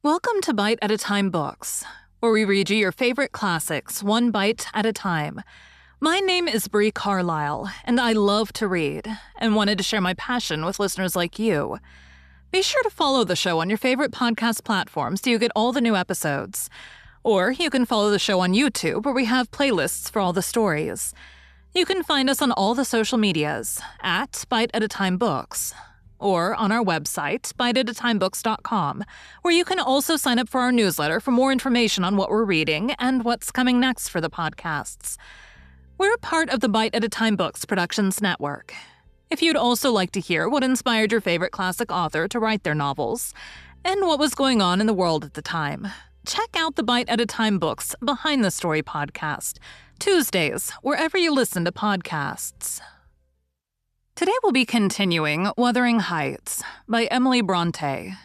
Welcome to Bite at a Time Books, where we read you your favorite classics one bite at a time. My name is Bree Carlile, and I love to read, and wanted to share my passion with listeners like you. Be sure to follow the show on your favorite podcast platforms so you get all the new episodes. Or you can follow the show on YouTube, where we have playlists for all the stories. You can find us on all the social medias at Bite at a Time Books, or on our website, biteatatimebooks.com, where you can also sign up for our newsletter for more information on what we're reading and what's coming next for the podcasts. We're part of the Bite at a Time Books Productions Network. If you'd also like to hear what inspired your favorite classic author to write their novels, and what was going on in the world at the time, check out the Bite at a Time Books Behind the Story podcast, Tuesdays, wherever you listen to podcasts. Today we'll be continuing Wuthering Heights by Emily Brontë.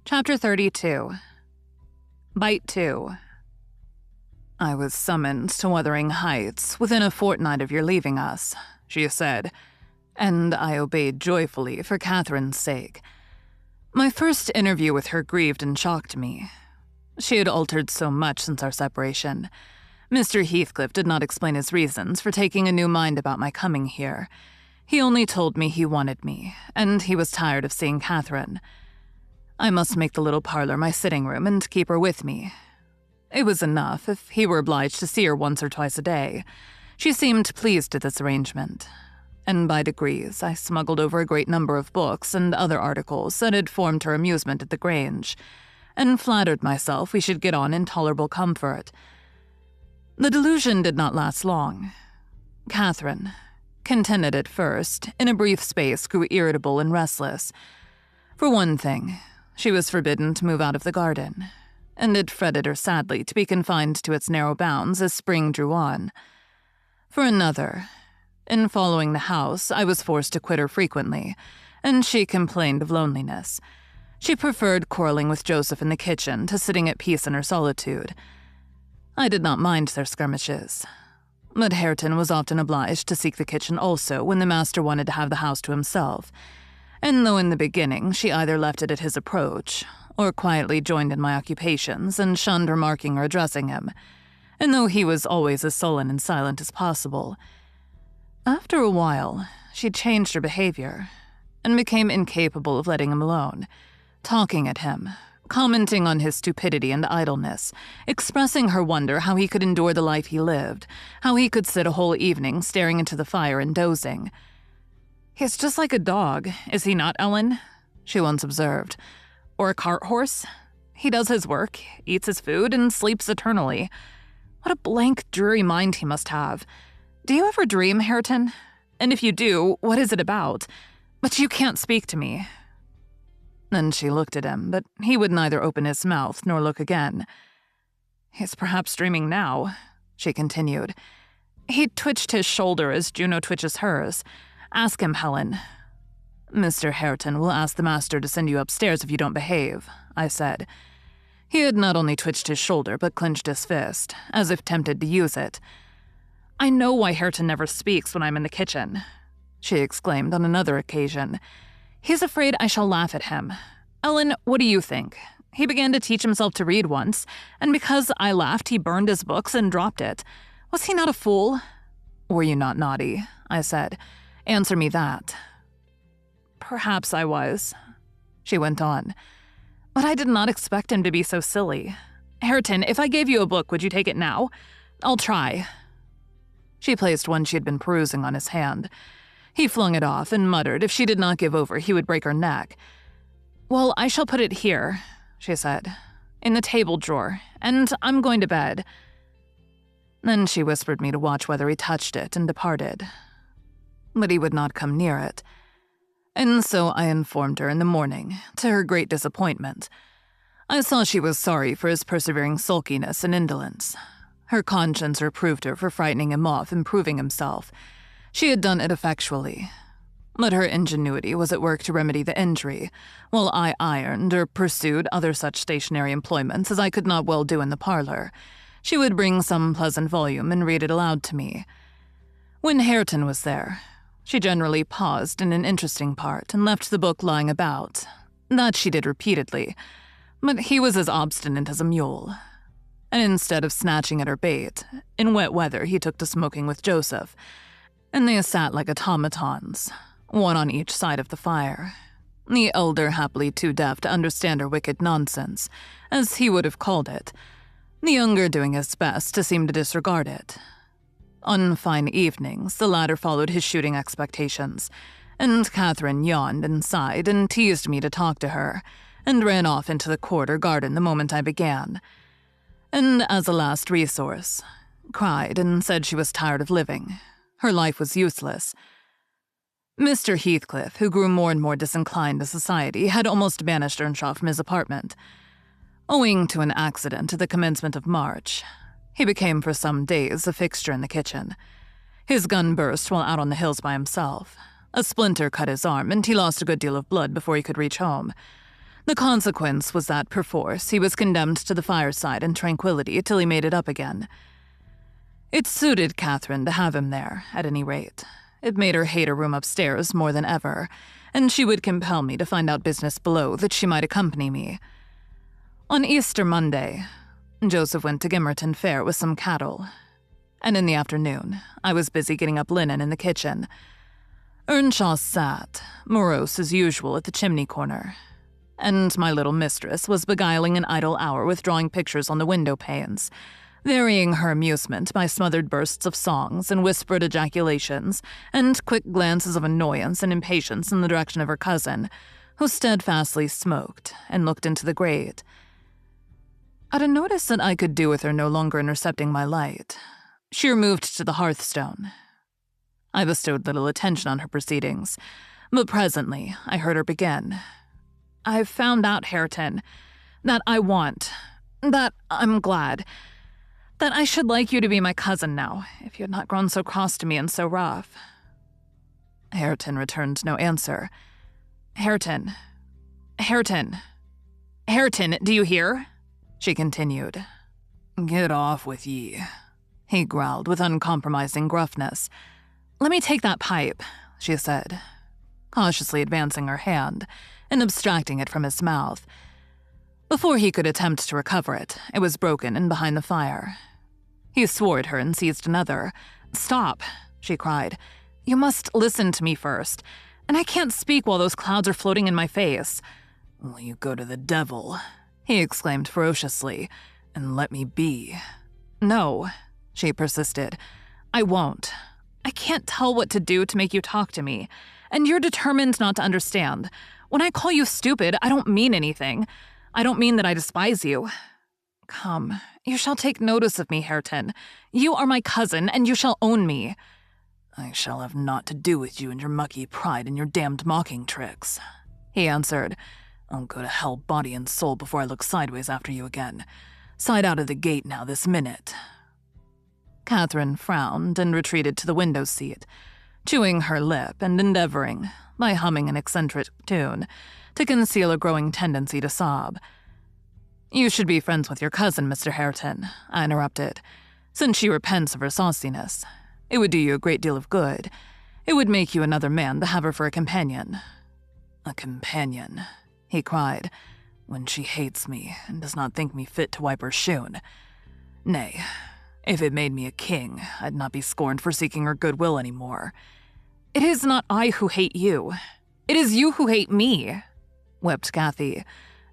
Chapter 32. Bite 2. I was summoned to Wuthering Heights within a fortnight of your leaving us, she said, and I obeyed joyfully for Catherine's sake. My first interview with her grieved and shocked me. She had altered so much since our separation. Mr. Heathcliff did not explain his reasons for taking a new mind about my coming here. He only told me he wanted me, and he was tired of seeing Catherine. I must make the little parlor my sitting room and keep her with me. It was enough if he were obliged to see her once or twice a day. She seemed pleased at this arrangement, and by degrees I smuggled over a great number of books and other articles that had formed her amusement at the Grange, and flattered myself we should get on in tolerable comfort. The delusion did not last long. Catherine, contented at first, in a brief space grew irritable and restless. For one thing, she was forbidden to move out of the garden, and it fretted her sadly to be confined to its narrow bounds as spring drew on. For another, in following the house, I was forced to quit her frequently, and she complained of loneliness. She preferred quarreling with Joseph in the kitchen to sitting at peace in her solitude. I did not mind their skirmishes, but Hareton was often obliged to seek the kitchen also when the master wanted to have the house to himself, and though in the beginning she either left it at his approach, or quietly joined in my occupations and shunned remarking or addressing him, and though he was always as sullen and silent as possible, after a while she changed her behavior and became incapable of letting him alone, talking at him, commenting on his stupidity and idleness, expressing her wonder how he could endure the life he lived, how he could sit a whole evening staring into the fire and dozing. "He's just like a dog, is he not, Ellen?" she once observed. "Or a cart horse? He does his work, eats his food, and sleeps eternally. What a blank, dreary mind he must have. Do you ever dream, Hareton? And if you do, what is it about? But you can't speak to me." Then she looked at him, but he would neither open his mouth nor look again. "He's perhaps dreaming now," she continued. "He twitched his shoulder as Juno twitches hers. Ask him, Helen." "Mr. Hareton will ask the master to send you upstairs if you don't behave," I said. He had not only twitched his shoulder, but clenched his fist, as if tempted to use it. "I know why Hareton never speaks when I'm in the kitchen," she exclaimed on another occasion. "He's afraid I shall laugh at him. Ellen, what do you think? He began to teach himself to read once, and because I laughed, he burned his books and dropped it. Was he not a fool?" "Were you not naughty?" I said. "Answer me that." "Perhaps I was," she went on, "but I did not expect him to be so silly. Hareton, if I gave you a book, would you take it now? I'll try." She placed one she had been perusing on his hand. He flung it off and muttered if she did not give over, he would break her neck. "Well, I shall put it here," she said, "in the table drawer, and I'm going to bed." Then she whispered me to watch whether he touched it and departed. But he would not come near it. And so I informed her in the morning, to her great disappointment. I saw she was sorry for his persevering sulkiness and indolence. Her conscience reproved her for frightening him off and proving himself. She had done it effectually. But her ingenuity was at work to remedy the injury, while I ironed or pursued other such stationary employments as I could not well do in the parlor. She would bring some pleasant volume and read it aloud to me. When Hareton was there, she generally paused in an interesting part and left the book lying about. That she did repeatedly, But he was as obstinate as a mule. And instead of snatching at her bait, in wet weather he took to smoking with Joseph, and they sat like automatons, one on each side of the fire, the elder happily too deaf to understand her wicked nonsense, as he would have called it, the younger doing his best to seem to disregard it. On fine evenings, the latter followed his shooting expectations, and Catherine yawned and sighed and teased me to talk to her, and ran off into the court or garden the moment I began, and as a last resource, cried and said she was tired of living. Her life was useless. Mr. Heathcliff, who grew more and more disinclined to society, had almost banished Earnshaw from his apartment. Owing to an accident at the commencement of March, he became for some days a fixture in the kitchen. His gun burst while out on the hills by himself. A splinter cut his arm, and he lost a good deal of blood before he could reach home. The consequence was that, perforce, he was condemned to the fireside and tranquility till he made it up again. It suited Catherine to have him there, at any rate. It made her hate her room upstairs more than ever, and she would compel me to find out business below that she might accompany me. On Easter Monday, Joseph went to Gimmerton Fair with some cattle, and in the afternoon I was busy getting up linen in the kitchen. Earnshaw sat, morose as usual, at the chimney corner, and my little mistress was beguiling an idle hour with drawing pictures on the window panes, varying her amusement by smothered bursts of songs and whispered ejaculations and quick glances of annoyance and impatience in the direction of her cousin, who steadfastly smoked and looked into the grate. At a notice that I could do with her no longer intercepting my light, she removed to the hearthstone. I bestowed little attention on her proceedings, but presently I heard her begin. "I've found out, Hareton, that I'm glad, that I should like you to be my cousin now, if you had not grown so cross to me and so rough." Hareton returned no answer. Hareton, do you hear?" she continued. "Get off with ye," he growled with uncompromising gruffness. "Let me take that pipe," she said, cautiously advancing her hand and abstracting it from his mouth. Before he could attempt to recover it, it was broken and behind the fire. He swore at her and seized another. "Stop," she cried. "You must listen to me first, and I can't speak while those clouds are floating in my face." "Will you go to the devil?" he exclaimed ferociously, "and let me be." "No," she persisted. "I won't. I can't tell what to do to make you talk to me, and you're determined not to understand. When I call you stupid, I don't mean anything. I don't mean that I despise you. Come, you shall take notice of me, Hareton. You are my cousin, and you shall own me." "I shall have naught to do with you and your mucky pride and your damned mocking tricks," he answered. "I'll go to hell body and soul before I look sideways after you again. Side out of the gate now this minute." Catherine frowned and retreated to the window seat, chewing her lip and endeavoring, by humming an eccentric tune, to conceal a growing tendency to sob. "You should be friends with your cousin, Mr. Hareton," I interrupted, "since she repents of her sauciness. It would do you a great deal of good. It would make you another man to have her for a companion." "A companion," he cried, "when she hates me and does not think me fit to wipe her shoon. Nay, if it made me a king, I'd not be scorned for seeking her goodwill any more." "It is not I who hate you. It is you who hate me," wept Cathy,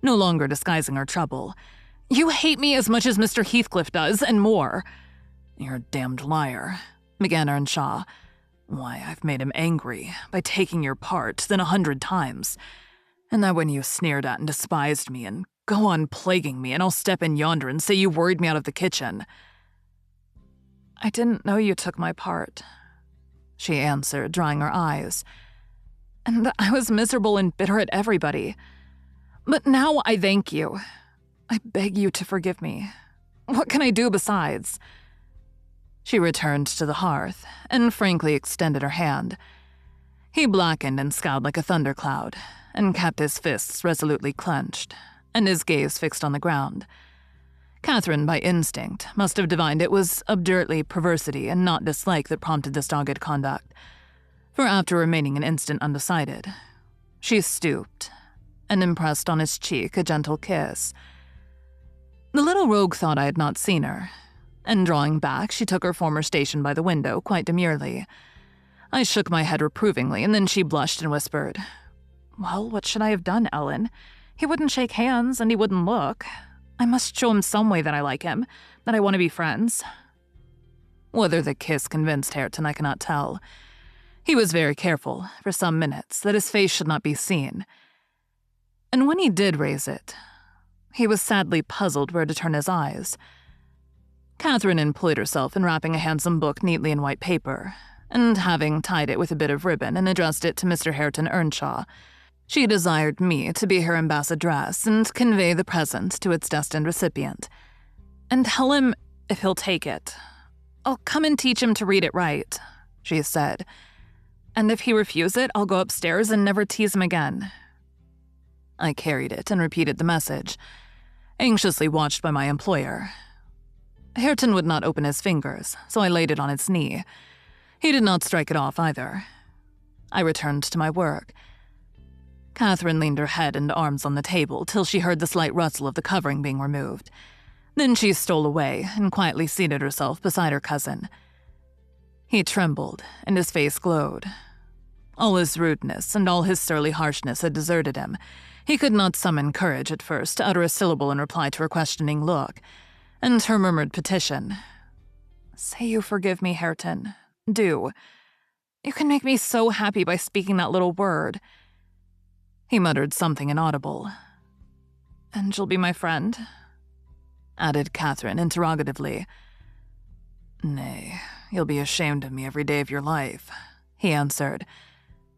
no longer disguising her trouble. "You hate me as much as Mr. Heathcliff does, and more." "You're a damned liar," began Earnshaw. "Why, I've made him angry by taking your part than 100 times. And that when you sneered at and despised me and go on plaguing me, and I'll step in yonder and say you worried me out of the kitchen." "I didn't know you took my part," she answered, drying her eyes. "And I was miserable and bitter at everybody. But now I thank you. I beg you to forgive me. What can I do besides?" She returned to the hearth and frankly extended her hand. He blackened and scowled like a thundercloud, and kept his fists resolutely clenched, and his gaze fixed on the ground. Catherine, by instinct, must have divined it was obdurately perversity and not dislike that prompted this dogged conduct, for after remaining an instant undecided, she stooped and impressed on his cheek a gentle kiss. The little rogue thought I had not seen her, and drawing back, she took her former station by the window quite demurely. I shook my head reprovingly, and then she blushed and whispered, "Well, what should I have done, Ellen? He wouldn't shake hands, and he wouldn't look. I must show him some way that I like him, that I want to be friends." Whether the kiss convinced Hareton, I cannot tell. He was very careful, for some minutes, that his face should not be seen. And when he did raise it, he was sadly puzzled where to turn his eyes. Catherine employed herself in wrapping a handsome book neatly in white paper, and having tied it with a bit of ribbon and addressed it to Mr. Hareton Earnshaw, she desired me to be her ambassadress and convey the present to its destined recipient. "And tell him, if he'll take it, I'll come and teach him to read it right," she said. "And if he refuse it, I'll go upstairs and never tease him again." I carried it and repeated the message, anxiously watched by my employer. Hareton would not open his fingers, so I laid it on his knee. He did not strike it off either. I returned to my work. Catherine leaned her head and arms on the table till she heard the slight rustle of the covering being removed. Then she stole away and quietly seated herself beside her cousin. He trembled, and his face glowed. All his rudeness and all his surly harshness had deserted him. He could not summon courage at first to utter a syllable in reply to her questioning look, and her murmured petition. "Say you forgive me, Hareton. Do. You can make me so happy by speaking that little word." He muttered something inaudible. "And you'll be my friend?" added Catherine interrogatively. "Nay, you'll be ashamed of me every day of your life," he answered.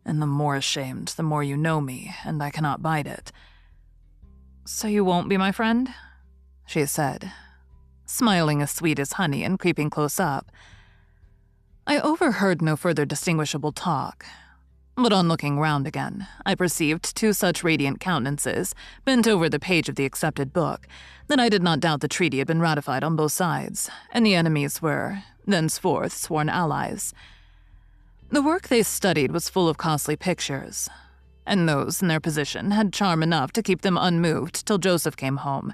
"And the more ashamed, the more you know me, and I cannot bide it." "So you won't be my friend?" she said, smiling as sweet as honey and creeping close up. I overheard no further distinguishable talk, but on looking round again, I perceived two such radiant countenances bent over the page of the accepted book that I did not doubt the treaty had been ratified on both sides, and the enemies were, thenceforth, sworn allies. The work they studied was full of costly pictures, and those in their position had charm enough to keep them unmoved till Joseph came home.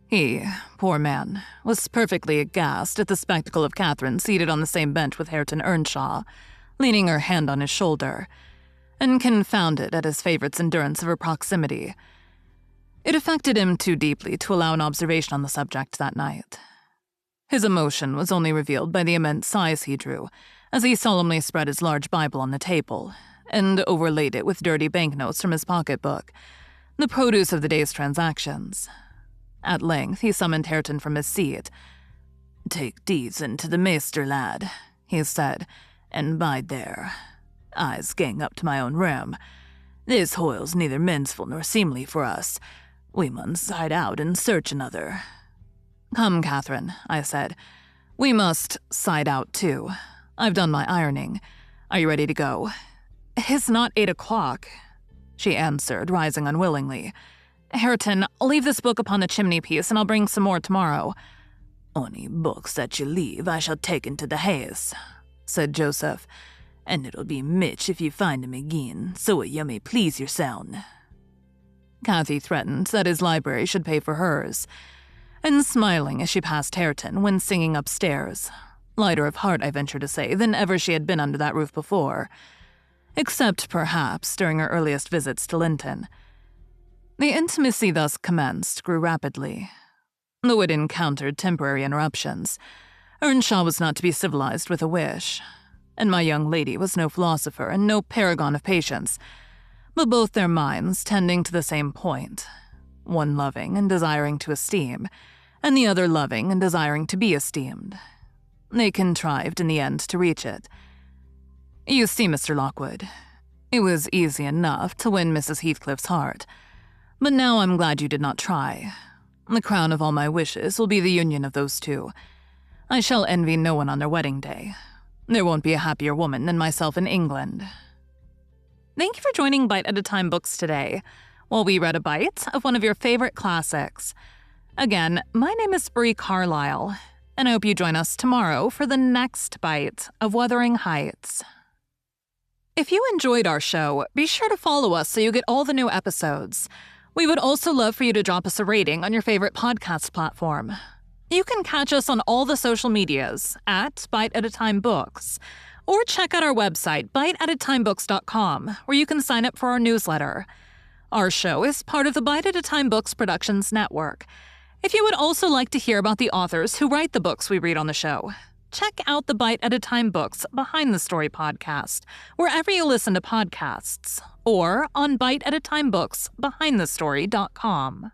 He, poor man, was perfectly aghast at the spectacle of Catherine seated on the same bench with Hareton Earnshaw, leaning her hand on his shoulder, and confounded at his favorite's endurance of her proximity. It affected him too deeply to allow an observation on the subject that night. His emotion was only revealed by the immense sighs he drew as he solemnly spread his large Bible on the table and overlaid it with dirty banknotes from his pocketbook, the produce of the day's transactions. At length he summoned Hareton from his seat. "Take these into the measter, lad," he said, "and bide there. I's gang up to my own room. This hoyle's neither mensful nor seemly for us. We mun side out and search another." "Come, Catherine," I said. "We must side out, too. I've done my ironing. Are you ready to go?" "It's not 8 o'clock," she answered, rising unwillingly. "Hareton, I'll leave this book upon the chimney-piece, and I'll bring some more tomorrow." "Ony books that you leave I shall take into the house," said Joseph, "and it'll be mitch if you find 'em again, so you may please yourseln." Cathy threatened that his library should pay for hers, and smiling as she passed Hareton when singing upstairs, lighter of heart, I venture to say, than ever she had been under that roof before, except, perhaps, during her earliest visits to Linton. The intimacy thus commenced grew rapidly, though it encountered temporary interruptions. Earnshaw was not to be civilized with a wish, and my young lady was no philosopher and no paragon of patience, but both their minds tending to the same point, one loving and desiring to esteem, and the other loving and desiring to be esteemed. They contrived in the end to reach it. You see, Mr. Lockwood, it was easy enough to win Mrs. Heathcliff's heart, but now I'm glad you did not try. The crown of all my wishes will be the union of those two. I shall envy no one on their wedding day. There won't be a happier woman than myself in England. Thank you for joining Bite at a Time Books today, while we read a bite of one of your favorite classics. Again, my name is Bree Carlile, and I hope you join us tomorrow for the next bite of Wuthering Heights. If you enjoyed our show, be sure to follow us so you get all the new episodes. We would also love for you to drop us a rating on your favorite podcast platform. You can catch us on all the social medias at Bite at a Time Books, or check out our website, biteatatimebooks.com, where you can sign up for our newsletter. Our show is part of the Bite at a Time Books Productions Network. If you would also like to hear about the authors who write the books we read on the show, check out the Bite at a Time Books Behind the Story podcast, wherever you listen to podcasts, or on biteatatimebooksbehindthestory.com.